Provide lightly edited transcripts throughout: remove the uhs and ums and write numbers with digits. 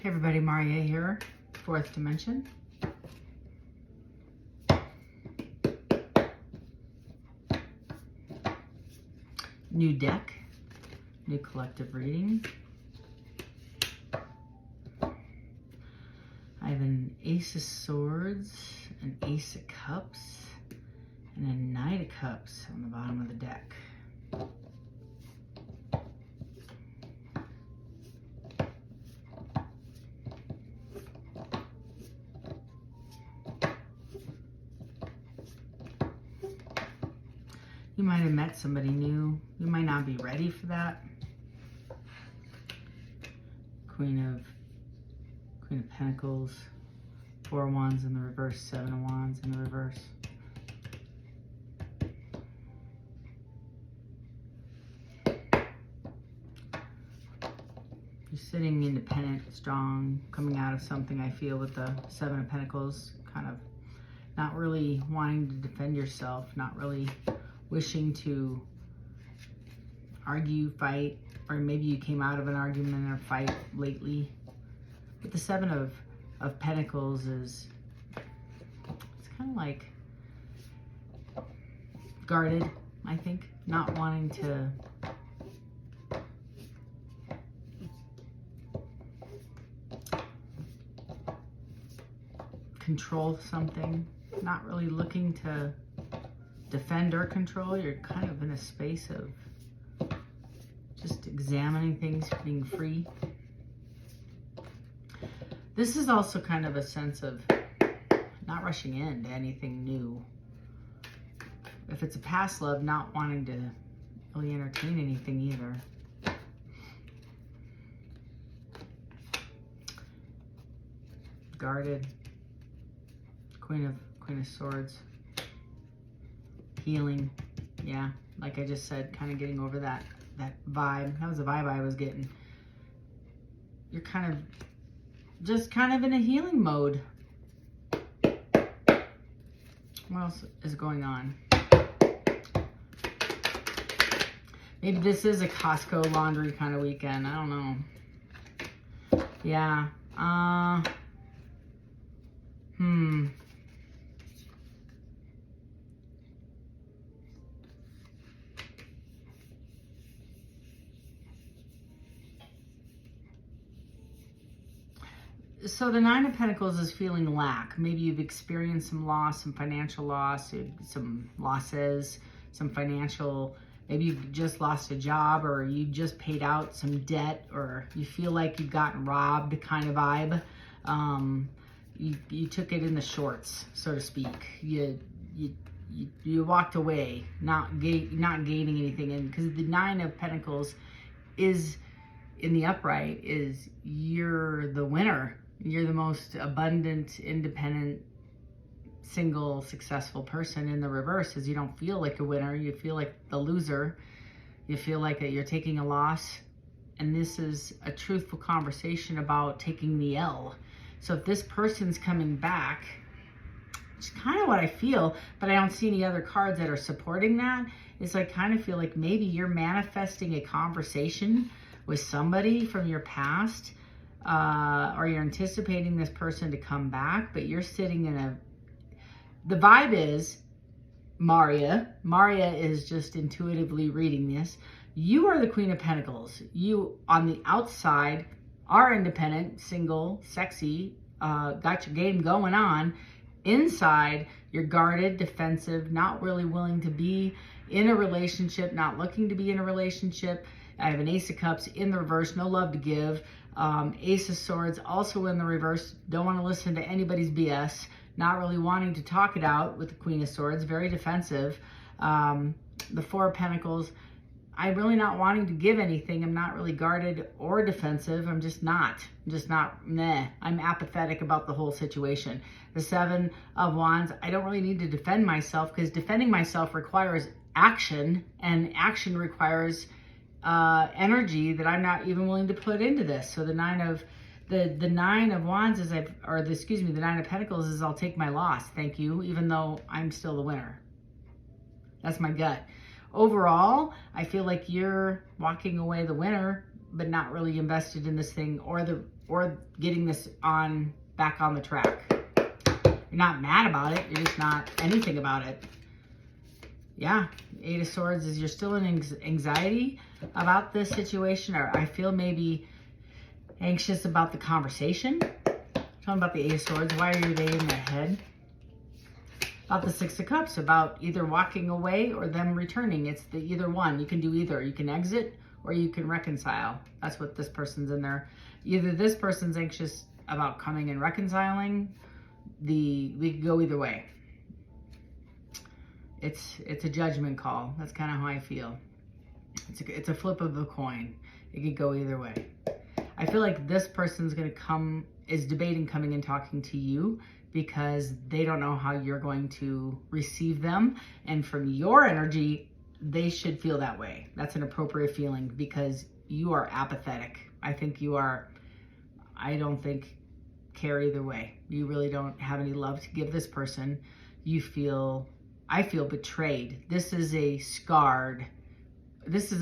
Hey everybody, Maria here, fourth dimension. New deck, new collective reading. I have an Ace of Swords, an Ace of Cups, and a Knight of Cups on the bottom of the deck. You might have met somebody new. You might not be ready for that. Queen of Pentacles, Four of Wands in the reverse, Seven of Wands in the reverse. You're sitting independent, strong, coming out of something, I feel, with the Seven of Pentacles, kind of not really wanting to defend yourself, not really wishing to argue, fight, or maybe you came out of an argument or fight lately. But the Seven of Pentacles it's kind of like guarded, I think, not wanting to control something, not really looking to defend or control. You're kind of in a space of just examining things, being free. This is also kind of a sense of not rushing into anything new. If it's a past love, not wanting to really entertain anything either. Guarded. Queen of Swords. Healing. Yeah, like I just said, kind of getting over that vibe. That was the vibe I was getting. You're kind of in a healing mode. What else is going on? Maybe this is a Costco laundry kind of weekend. I don't know. Yeah. So the Nine of Pentacles is feeling lack. Maybe you've experienced some loss, some financial loss, some losses, some financial, maybe you've just lost a job, or you just paid out some debt, or you feel like you've gotten robbed kind of vibe. You took it in the shorts, so to speak. You walked away, not gaining anything. And because the Nine of Pentacles is in the upright, is you're the winner. You're the most abundant, independent, single, successful person. In the reverse is you don't feel like a winner. You feel like the loser. You feel like you're taking a loss. And this is a truthful conversation about taking the L. So if this person's coming back, it's kind of what I feel, but I don't see any other cards that are supporting that. It's like, kind of feel like maybe you're manifesting a conversation with somebody from your past, or you're anticipating this person to come back, but you're sitting in the vibe is, Maria is just intuitively reading this. You are the Queen of Pentacles. You, on the outside, are independent, single, sexy, got your game going on. Inside, you're guarded, defensive, not really willing to be in a relationship, not looking to be in a relationship. I have an Ace of Cups in the reverse, no love to give. Ace of Swords also in the reverse, don't want to listen to anybody's BS, not really wanting to talk it out with the Queen of Swords, very defensive. The Four of Pentacles, I'm really not wanting to give anything. I'm not really guarded or defensive. I'm just not, I'm apathetic about the whole situation. The Seven of Wands, I don't really need to defend myself, because defending myself requires action, and action requires energy that I'm not even willing to put into this. So the Nine of Wands is, the Nine of Pentacles is, I'll take my loss, thank you, even though I'm still the winner. That's my gut. Overall, I feel like you're walking away the winner, but not really invested in this thing, or or getting this back on the track. You're not mad about it. You're just not anything about it. Yeah, Eight of Swords is you're still in anxiety about this situation, or I feel maybe anxious about the conversation. Talking about the Eight of Swords, why are they in their head? About the Six of Cups, about either walking away or them returning. It's the either one. You can do either. You can exit or you can reconcile. That's what this person's in there. Either this person's anxious about coming and reconciling. We could go either way. It's a judgment call. That's kind of how I feel. It's a flip of the coin. It could go either way. I feel like this person's is debating coming and talking to you because they don't know how you're going to receive them. And from your energy, they should feel that way. That's an appropriate feeling because you are apathetic. I think you are, I don't think, care either way. You really don't have any love to give this person. I feel betrayed. This is a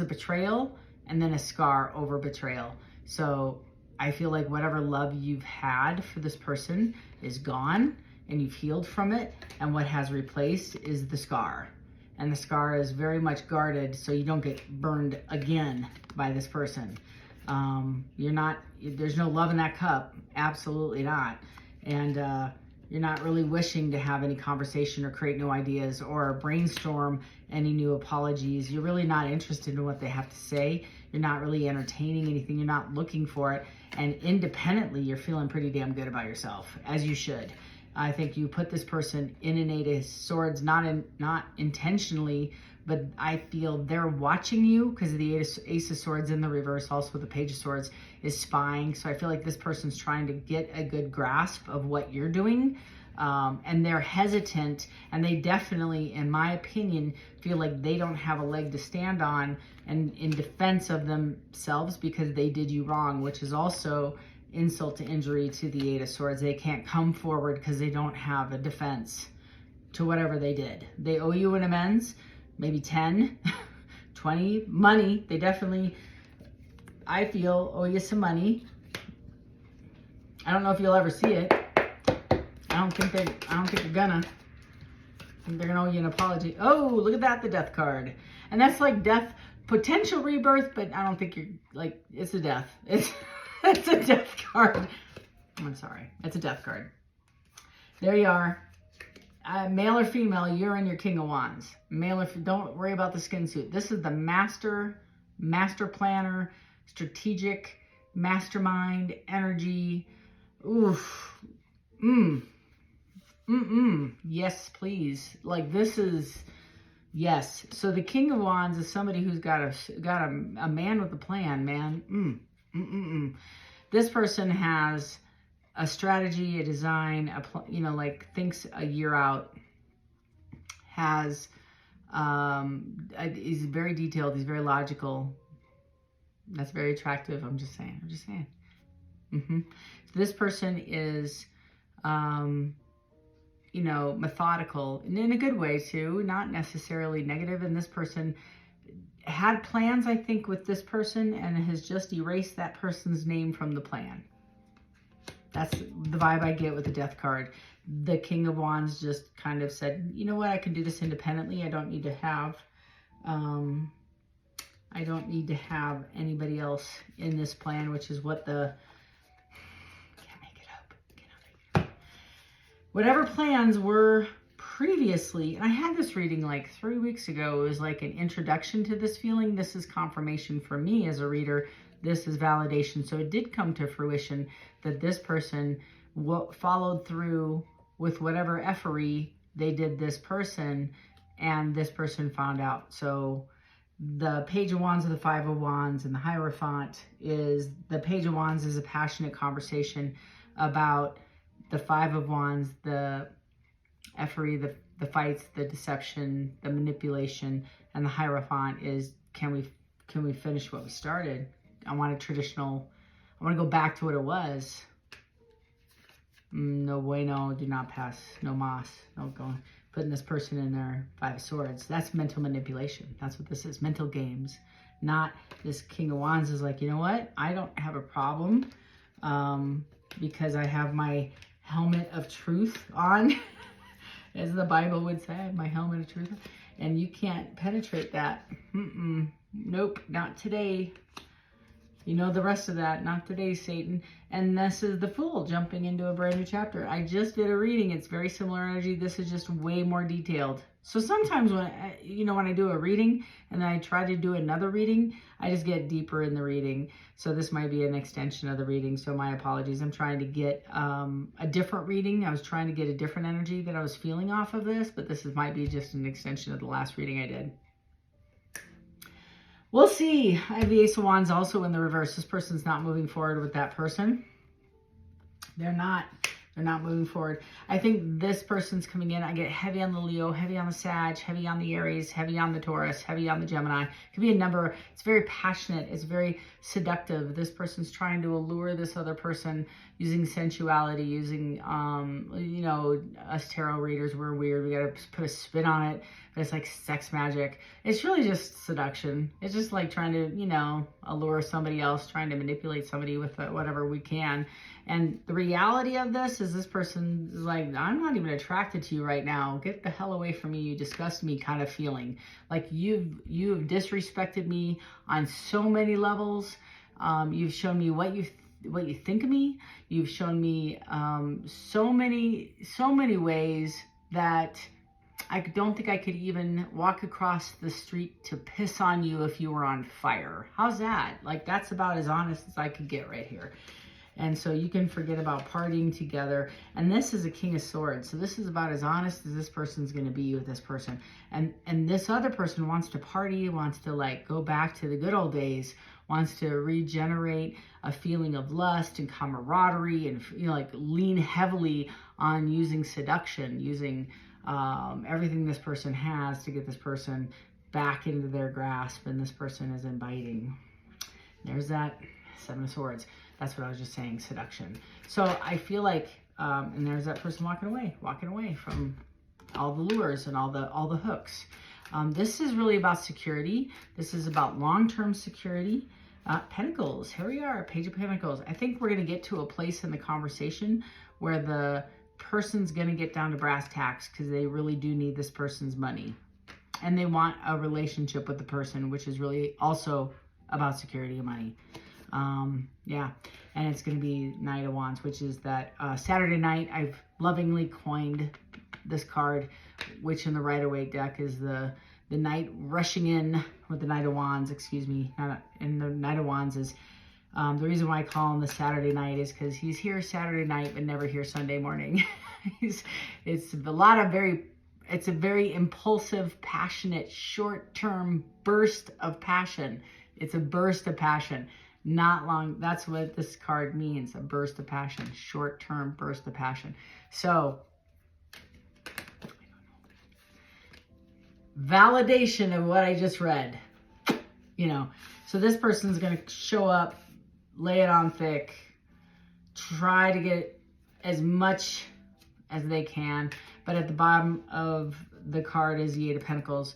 betrayal and then a scar over betrayal. So I feel like whatever love you've had for this person is gone and you've healed from it. And what has replaced is the scar. And the scar is very much guarded so you don't get burned again by this person. There's no love in that cup. Absolutely not. And you're not really wishing to have any conversation or create new ideas or brainstorm any new apologies. You're really not interested in what they have to say. You're not really entertaining anything. You're not looking for it. And independently, you're feeling pretty damn good about yourself, as you should. I think you put this person in an Eight of Swords, not intentionally, but I feel they're watching you because the Ace of Swords in the reverse, also the Page of Swords, is spying. So I feel like this person's trying to get a good grasp of what you're doing. And they're hesitant, and they definitely, in my opinion, feel like they don't have a leg to stand on and in defense of themselves because they did you wrong, which is also insult to injury to the Eight of Swords. They can't come forward because they don't have a defense to whatever they did. They owe you an amends, maybe 10, 20, money. They definitely, I feel, owe you some money. I don't know if you'll ever see it. I don't think they're gonna. I think they're gonna owe you an apology. Oh, look at that, the Death card. And that's like death, potential rebirth, but I don't think you're, like, it's a death. It's a death card. I'm sorry. It's a death card. There you are. Male or female, you're in your King of Wands. Male or don't worry about the skin suit. This is the master planner, strategic, mastermind, energy. Oof. Yes, please. Like, this is, yes. So the King of Wands is somebody who's got a man with a plan, man. This person has a strategy, a design, like thinks a year out, he's very detailed, he's very logical. That's very attractive. I'm just saying. So this person is, methodical and in a good way too, not necessarily negative. And this person had plans, I think, with this person and has just erased that person's name from the plan. That's the vibe I get with the Death card. The King of Wands just kind of said, you know what, I can do this independently. I don't need to have, anybody else in this plan, which is what can't make it up. Whatever plans were previously, and I had this reading like 3 weeks ago. It was like an introduction to this feeling. This is confirmation for me as a reader. This is validation. So it did come to fruition that this person followed through with whatever effery they did this person, and this person found out. So the Page of Wands or the Five of Wands and the Hierophant is, the Page of Wands is a passionate conversation about the Five of Wands, the effery, the fights, the deception, the manipulation, and the Hierophant is, can we finish what we started? I want to go back to what it was. No bueno, do not pass, no mas, no going. Putting this person in their Five of Swords. That's mental manipulation. That's what this is, mental games. Not this King of Wands is like, you know what? I don't have a problem because I have my helmet of truth on, as the Bible would say, my helmet of truth, and you can't penetrate that. Nope, not today. You know the rest of that. Not today, Satan. And this is the Fool jumping into a brand new chapter. I just did a reading. It's very similar energy. This is just way more detailed. So sometimes when I do a reading and then I try to do another reading, I just get deeper in the reading. So this might be an extension of the reading. So my apologies. I'm trying to get a different reading. I was trying to get a different energy that I was feeling off of this, but might be just an extension of the last reading I did. We'll see. I have the Ace of Wands also in the reverse. This person's not moving forward with that person. They're not moving forward. I think this person's coming in. I get heavy on the Leo, heavy on the Sag, heavy on the Aries, heavy on the Taurus, heavy on the Gemini. It could be a number. It's very passionate. It's very seductive. This person's trying to allure this other person using sensuality, using, us tarot readers, we're weird. We got to put a spin on it. But it's like sex magic. It's really just seduction. It's just like trying to, allure somebody else, trying to manipulate somebody with whatever we can. And the reality of this is this person is like, I'm not even attracted to you right now. Get the hell away from me. You disgust me kind of feeling. Like you've disrespected me on so many levels. You've shown me what you think of me. You've shown me so many ways that I don't think I could even walk across the street to piss on you if you were on fire. How's that? Like, that's about as honest as I could get right here. And so you can forget about partying together. And this is a King of Swords. So this is about as honest as this person's going to be with this person. And this other person wants to party, wants to like go back to the good old days, wants to regenerate a feeling of lust and camaraderie and, like lean heavily on using seduction, using everything this person has to get this person back into their grasp, and this person is inviting. There's that Seven of Swords. That's what I was just saying, seduction. So I feel like, and there's that person walking away from all the lures and all the hooks. This is really about security. This is about long-term security. Pentacles, here we are, Page of Pentacles. I think we're going to get to a place in the conversation where the person's going to get down to brass tacks because they really do need this person's money. And they want a relationship with the person, which is really also about security and money. Yeah, and it's going to be Knight of Wands, which is that Saturday night. I've lovingly coined this card, which in the Rider-Waite deck is the Knight rushing in with the Knight of Wands, excuse me. And the Knight of Wands is, the reason why I call him the Saturday Night is because he's here Saturday night, but never here Sunday morning. It's a very impulsive, passionate, short-term burst of passion. It's a burst of passion. Not long. That's what this card means. A burst of passion. Short-term burst of passion. So, validation of what I just read. So this person's going to show up, lay it on thick, try to get as much as they can. But at the bottom of the card is the Eight of Pentacles.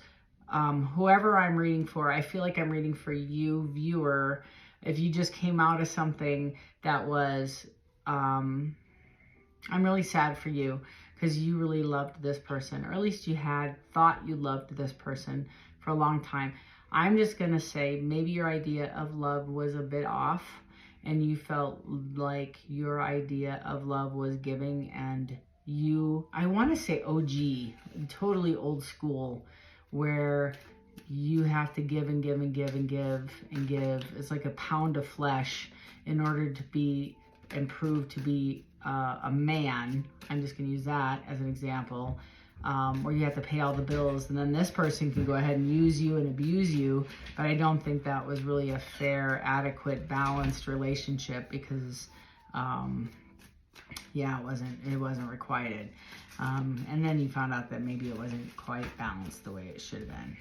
Whoever I'm reading for, I feel like I'm reading for you, viewer. If you just came out of something that was, I'm really sad for you because you really loved this person, or at least you had thought you loved this person for a long time. I'm just going to say maybe your idea of love was a bit off and you felt like your idea of love was giving, and I want to say OG, totally old school, where you have to give and give and give and give and give. It's like a pound of flesh in order to be and prove to be a man. I'm just going to use that as an example, where you have to pay all the bills, and then this person can go ahead and use you and abuse you. But I don't think that was really a fair, adequate, balanced relationship because, yeah, it wasn't requited. And then you found out that maybe it wasn't quite balanced the way it should have been.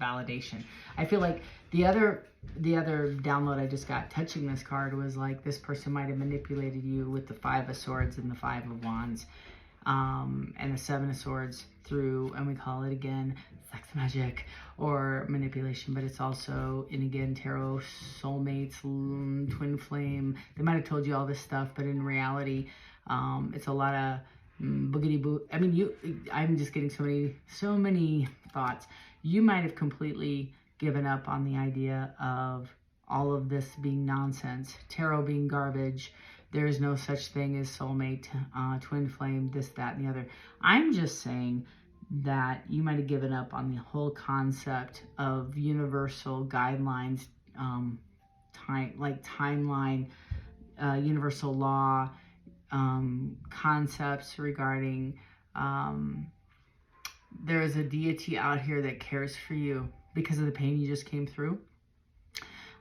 Validation. I feel like the other download I just got touching this card was like this person might have manipulated you with the Five of Swords and the Five of Wands, and the Seven of Swords through, and we call it again, sex magic or manipulation, but it's also, and again, tarot, soulmates, twin flame. They might have told you all this stuff, but in reality, it's a lot of boogity boo. I mean, I'm just getting so many thoughts. You might have completely given up on the idea of all of this being nonsense, tarot being garbage. There is no such thing as soulmate, twin flame, this, that, and the other. I'm just saying that you might have given up on the whole concept of universal guidelines, timeline, universal law, concepts regarding there is a deity out here that cares for you because of the pain you just came through.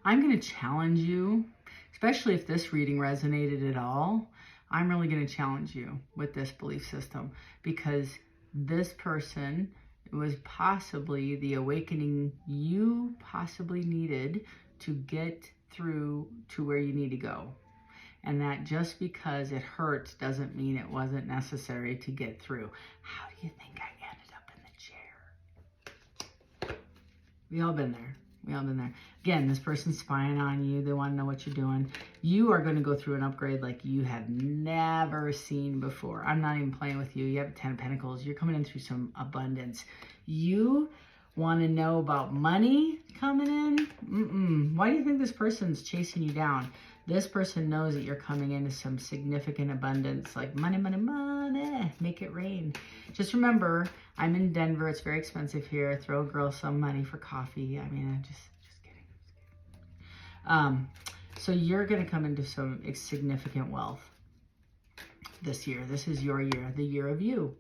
I'm going to challenge you, especially if this reading resonated at all. I'm really going to challenge you with this belief system, because this person was possibly the awakening you possibly needed to get through to where you need to go. And that just because it hurt doesn't mean it wasn't necessary to get through. How do you think I ended up in the chair? We all been there. We all been there. Again, this person's spying on you. They want to know what you're doing. You are going to go through an upgrade like you have never seen before. I'm not even playing with you. You have a 10 of Pentacles. You're coming in through some abundance. You want to know about money coming in? Why do you think this person's chasing you down? This person knows that you're coming into some significant abundance, like money, money, money, make it rain. Just remember, I'm in Denver. It's very expensive here. Throw a girl some money for coffee. I mean, I'm just kidding. So you're going to come into some significant wealth this year. This is your year, the year of you.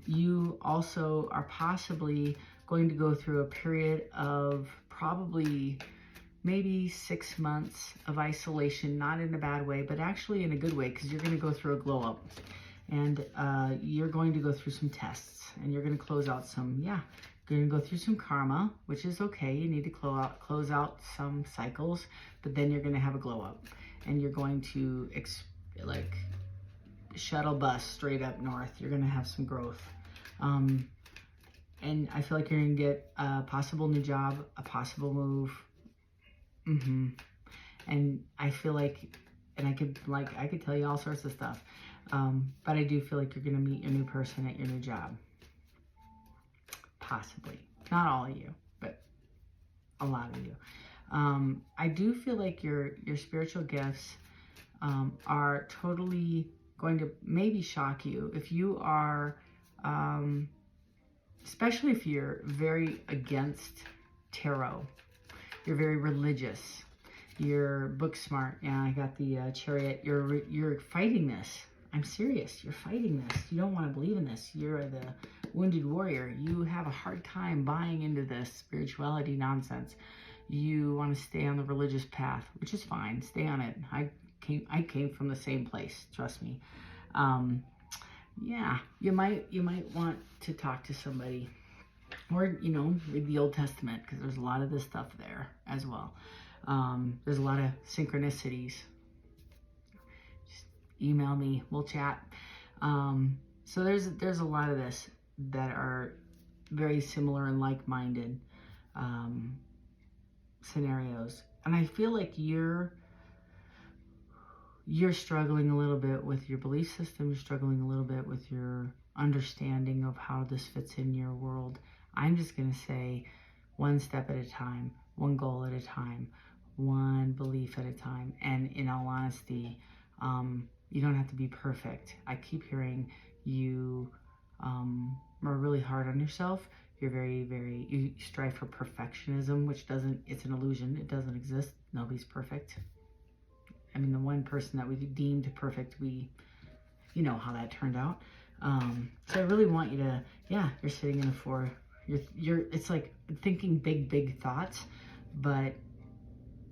You also are possibly going to go through a period of probably maybe 6 months of isolation, not in a bad way, but actually in a good way, because you're going to go through a glow up, and you're going to go through some tests, and you're going to close out some, you're going to go through some karma, which is okay. You need to close out some cycles, but then you're going to have a glow up, and you're going to shuttle bus straight up north. You're going to have some growth. And I feel like you're going to get a possible new job, a possible move. And I feel like, and I could tell you all sorts of stuff, but I do feel like you're going to meet your new person at your new job. Possibly. Not all of you, but a lot of you. I do feel like your spiritual gifts are totally going to maybe shock you. If you are, especially if you're very against tarot, you're very religious, you're book smart. Yeah, I got the Chariot. You're fighting this. I'm serious. You're fighting this. You don't want to believe in this. You're the wounded warrior. You have a hard time buying into this spirituality nonsense. You want to stay on the religious path, which is fine. Stay on it. I came from the same place. Trust me. Yeah, you might want to talk to somebody, or read the Old Testament, because there's a lot of this stuff there as well. There's a lot of synchronicities. Just email me, we'll chat. So there's a lot of this that are very similar and like-minded scenarios, and I feel like you're struggling a little bit with your belief system. You're struggling a little bit with your understanding of how this fits in your world. I'm just going to say, one step at a time, one goal at a time, one belief at a time. And in all honesty, you don't have to be perfect. I keep hearing you are really hard on yourself. You're you strive for perfectionism, which it's an illusion. It doesn't exist. Nobody's perfect. I mean, the one person that we deemed perfect, you know how that turned out. So I really want you to, you're sitting in a 4. It's like thinking big thoughts, but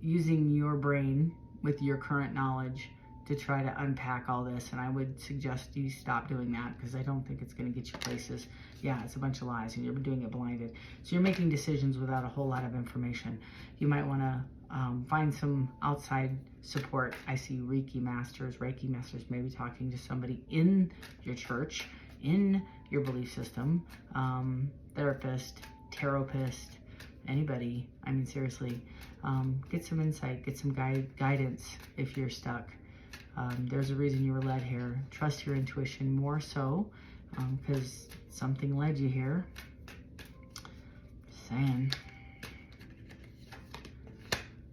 using your brain with your current knowledge to try to unpack all this. And I would suggest you stop doing that, because I don't think it's going to get you places. Yeah, it's a bunch of lies, and you're doing it blinded. So you're making decisions without a whole lot of information. You might want to find some outside support. I see Reiki masters, maybe talking to somebody in your church, in your belief system, therapist, tarotist, anybody. I mean, seriously, get some insight, get some guidance if you're stuck. There's a reason you were led here. Trust your intuition more so, because something led you here. Just saying.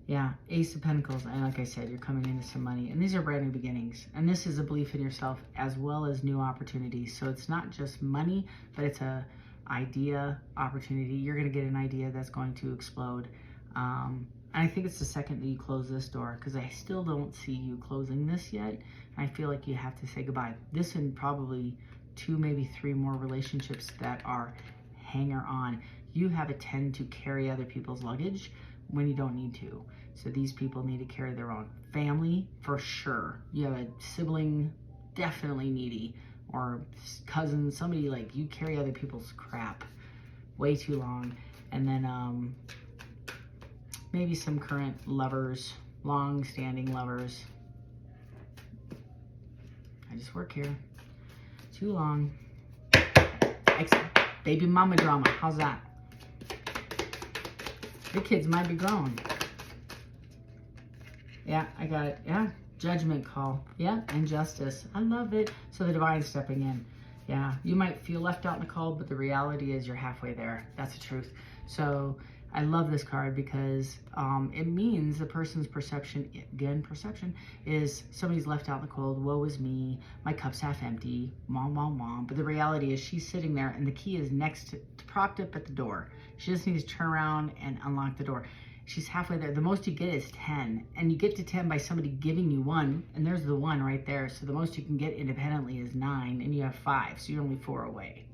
Yeah, Ace of Pentacles, and like I said, you're coming into some money, and these are brand new beginnings, and this is a belief in yourself as well as new opportunities. So it's not just money, but it's a idea, opportunity. You're going to get an idea that's going to explode. And I think it's the second that you close this door, because I still don't see you closing this yet. I feel like you have to say goodbye. This and probably 2, maybe 3 more relationships that are hanger on. You have a tend to carry other people's luggage when you don't need to. So these people need to carry their own. Family, for sure. You have a sibling, definitely needy, or cousin, somebody like you carry other people's crap way too long. And then maybe some current lovers, long-standing lovers. I just work here too long. Baby mama drama, how's that? The kids might be grown. Yeah, I got it. Yeah, judgment call. Yeah, and justice. I love it. So the divine stepping in. Yeah, you might feel left out in the cold, but the reality is you're halfway there. That's the truth. So I love this card because it means the person's perception, again, perception, is somebody's left out in the cold. Woe is me. My cup's half empty. Mom, mom, mom. But the reality is she's sitting there and the key is propped up at the door. She just needs to turn around and unlock the door. She's halfway there. The most you get is 10. And you get to 10 by somebody giving you 1. And there's the 1 right there. So the most you can get independently is 9. And you have 5. So you're only 4 away.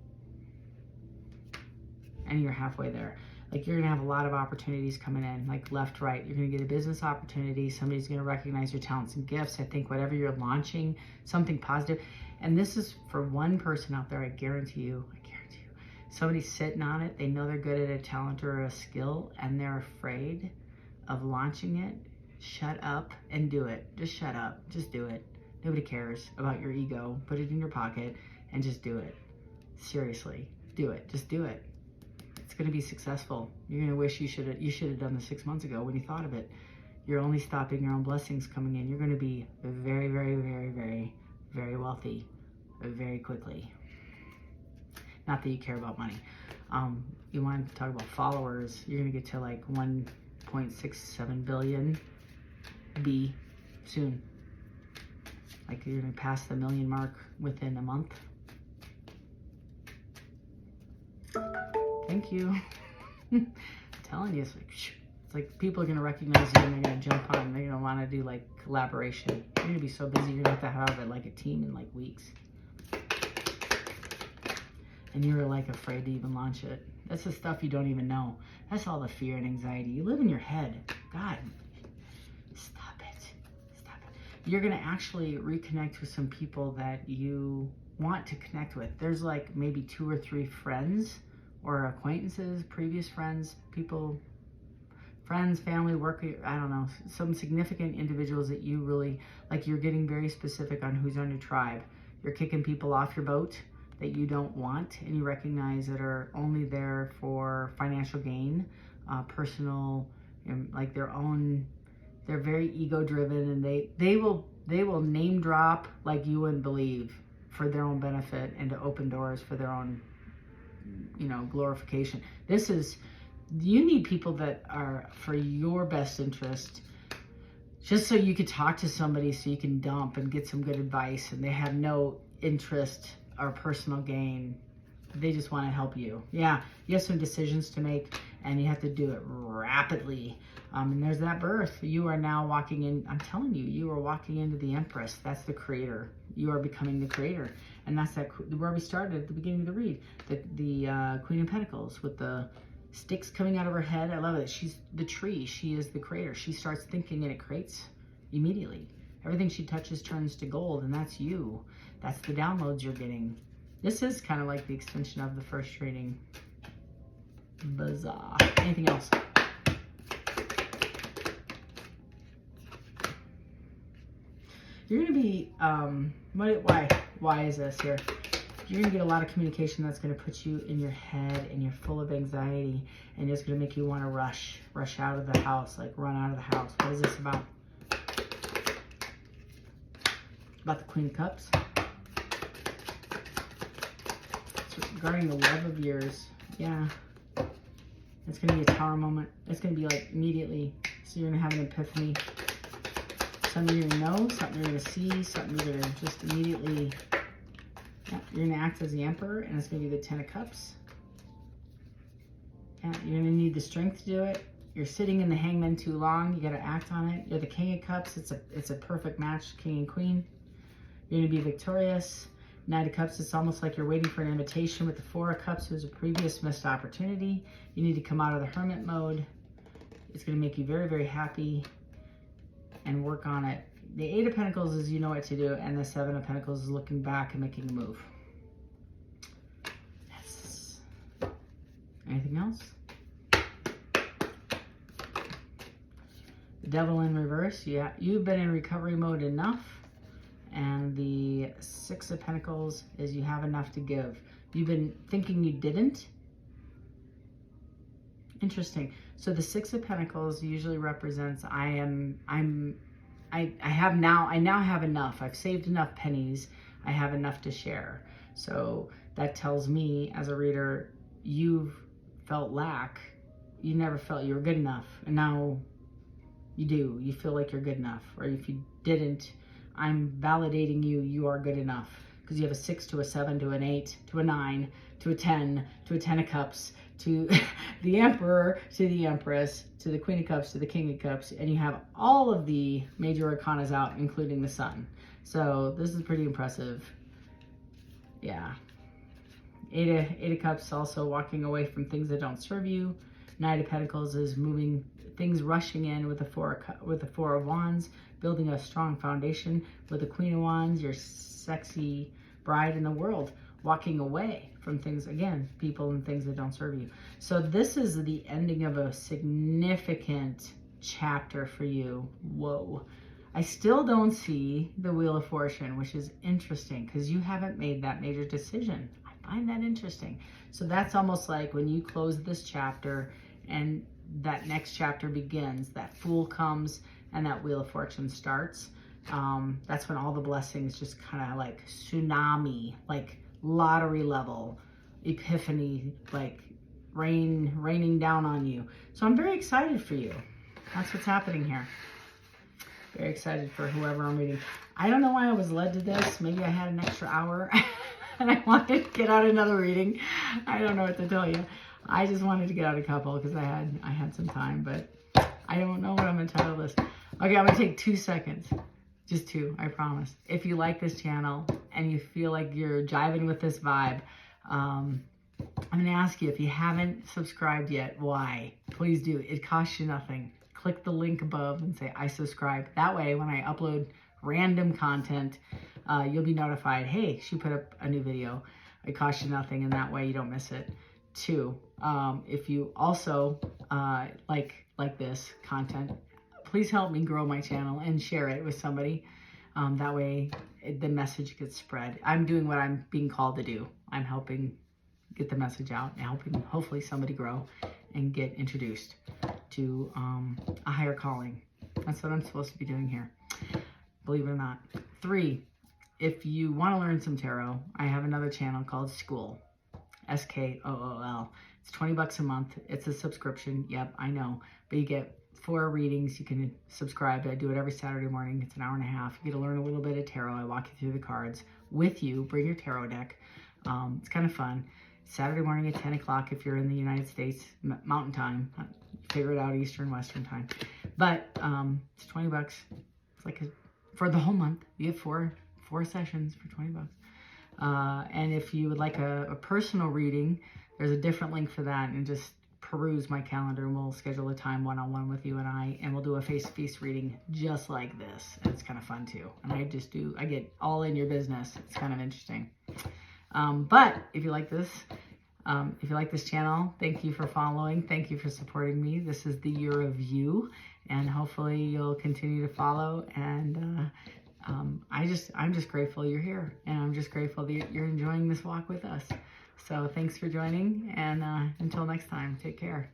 And you're halfway there. Like, you're going to have a lot of opportunities coming in, like left, right. You're going to get a business opportunity. Somebody's going to recognize your talents and gifts. I think whatever you're launching, something positive. And this is for one person out there, I guarantee you. Somebody's sitting on it. They know they're good at a talent or a skill, and they're afraid of launching it. Shut up and do it. Just shut up. Just do it. Nobody cares about your ego. Put it in your pocket and just do it. Seriously, do it. Just do it. It's going to be successful. You're going to wish you should have done this 6 months ago when you thought of it. You're only stopping your own blessings coming in. You're going to be very, very, very, very, very wealthy very quickly. Not that you care about money. You want to talk about followers, you're going to get to like 1.67 billion B soon. Like, you're going to pass the million mark within a month. Thank you. I'm telling you, it's like people are going to recognize you and they're going to jump on. They're going to want to do like collaboration. You're going to be so busy, you're going to have to have like a team in like weeks. And you're like afraid to even launch it. That's the stuff you don't even know. That's all the fear and anxiety. You live in your head. God, stop it. Stop it. You're going to actually reconnect with some people that you want to connect with. There's like maybe 2 or 3 friends or acquaintances, previous friends, people, friends, family, work, I don't know, some significant individuals that you really, like, you're getting very specific on who's on your tribe. You're kicking people off your boat that you don't want, and you recognize that are only there for financial gain, personal, like their own. They're very ego driven, and they will name drop like you wouldn't believe for their own benefit and to open doors for their own, glorification. You need people that are for your best interest, just so you could talk to somebody, so you can dump and get some good advice, and they have no interest or personal gain. They just want to help you. Yeah, you have some decisions to make, and you have to do it rapidly. And there's that birth. You are now walking in, I'm telling you, you are walking into the Empress. That's the creator. You are becoming the creator. And that's where we started at the beginning of the read. The Queen of Pentacles with the sticks coming out of her head. I love it. She's the tree. She is the creator. She starts thinking and it creates immediately. Everything she touches turns to gold, and that's you. That's the downloads you're getting. This is kind of like the extension of the first reading. Bizarre. Anything else? You're going to be, why is this here? You're going to get a lot of communication that's going to put you in your head, and you're full of anxiety, and it's going to make you want to rush out of the house, like run out of the house. What is this about? About the Queen of Cups. It's regarding the love of yours. Yeah. It's going to be a tower moment. It's going to be like immediately. So you're going to have an epiphany. Something you're going to know, something you're going to see, something you're going to just immediately... Yeah, you're going to act as the Emperor, and it's going to be the Ten of Cups. Yeah, you're going to need the strength to do it. You're sitting in the Hangman too long. You got to act on it. You're the King of Cups. It's a perfect match, King and Queen. You're going to be victorious. Knight of Cups, it's almost like you're waiting for an invitation with the Four of Cups, who's a previous missed opportunity. You need to come out of the hermit mode. It's going to make you very, very happy, and work on it. The Eight of Pentacles is you know what to do, and the Seven of Pentacles is looking back and making a move. Yes. Anything else? The Devil in reverse. Yeah, you've been in recovery mode enough. And the Six of Pentacles is you have enough to give. You've been thinking you didn't. Interesting. So the Six of Pentacles usually represents I now have enough. I've saved enough pennies. I have enough to share. So that tells me as a reader, you've felt lack. You never felt you were good enough. And now you do. You feel like you're good enough. Or if you didn't, I'm validating you. You are good enough. Because you have a 6 to a 7 to an 8 to a 9 to a 10 to a 10 of Cups to the Emperor, to the Empress, to the Queen of Cups, to the King of Cups, and you have all of the major arcanas out, including the Sun. So this is pretty impressive. Yeah. Eight of Cups, also walking away from things that don't serve you. Knight of Pentacles is moving things, rushing in with the Four of Wands, building a strong foundation with the Queen of Wands, your sexy bride in the world, walking away from things, again, people and things that don't serve you. So this is the ending of a significant chapter for you. Whoa. I still don't see the Wheel of Fortune, which is interesting because you haven't made that major decision. I find that interesting. So that's almost like when you close this chapter and that next chapter begins, that Fool comes and that Wheel of Fortune starts. That's when all the blessings just kind of like tsunami, like lottery level, epiphany, like raining down on you. So I'm very excited for you. That's what's happening here. Very excited for whoever I'm reading. I don't know why I was led to this. Maybe I had an extra hour and I wanted to get out another reading. I don't know what to tell you. I just wanted to get out a couple because I had some time, but I don't know what I'm going to title this. Okay, I'm going to take 2 seconds. Just 2, I promise. If you like this channel and you feel like you're jiving with this vibe, I'm going to ask you, if you haven't subscribed yet, why? Please do. It costs you nothing. Click the link above and say, I subscribe. That way, when I upload random content, you'll be notified, hey, she put up a new video. It costs you nothing, and that way you don't miss it. 2, if you also like this content, please help me grow my channel and share it with somebody. That way the message gets spread. I'm doing what I'm being called to do. I'm helping get the message out and helping hopefully somebody grow and get introduced to a higher calling. That's what I'm supposed to be doing here, believe it or not. 3, if you want to learn some tarot, I have another channel called School, SKOOL. It's $20 a month. It's a subscription. Yep, I know, but you get 4 readings. You can subscribe. I do it every Saturday morning. It's an hour and a half. You get to learn a little bit of tarot. I walk you through the cards with you. Bring your tarot deck. It's kind of fun. Saturday morning at 10 o'clock if you're in the United States, Mountain Time. Figure it out, Eastern, Western Time. But it's $20. It's like for the whole month. You get 4 sessions for $20. And if you would like a personal reading, there's a different link for that, and just peruse my calendar and we'll schedule a time one-on-one with you and we'll do a face-to-face reading just like this. And it's kind of fun too. And I get all in your business. It's kind of interesting. But if you like this channel, thank you for following. Thank you for supporting me. This is the year of you, and hopefully you'll continue to follow and I'm just grateful you're here, and I'm just grateful that you're enjoying this walk with us. So thanks for joining, and until next time, take care.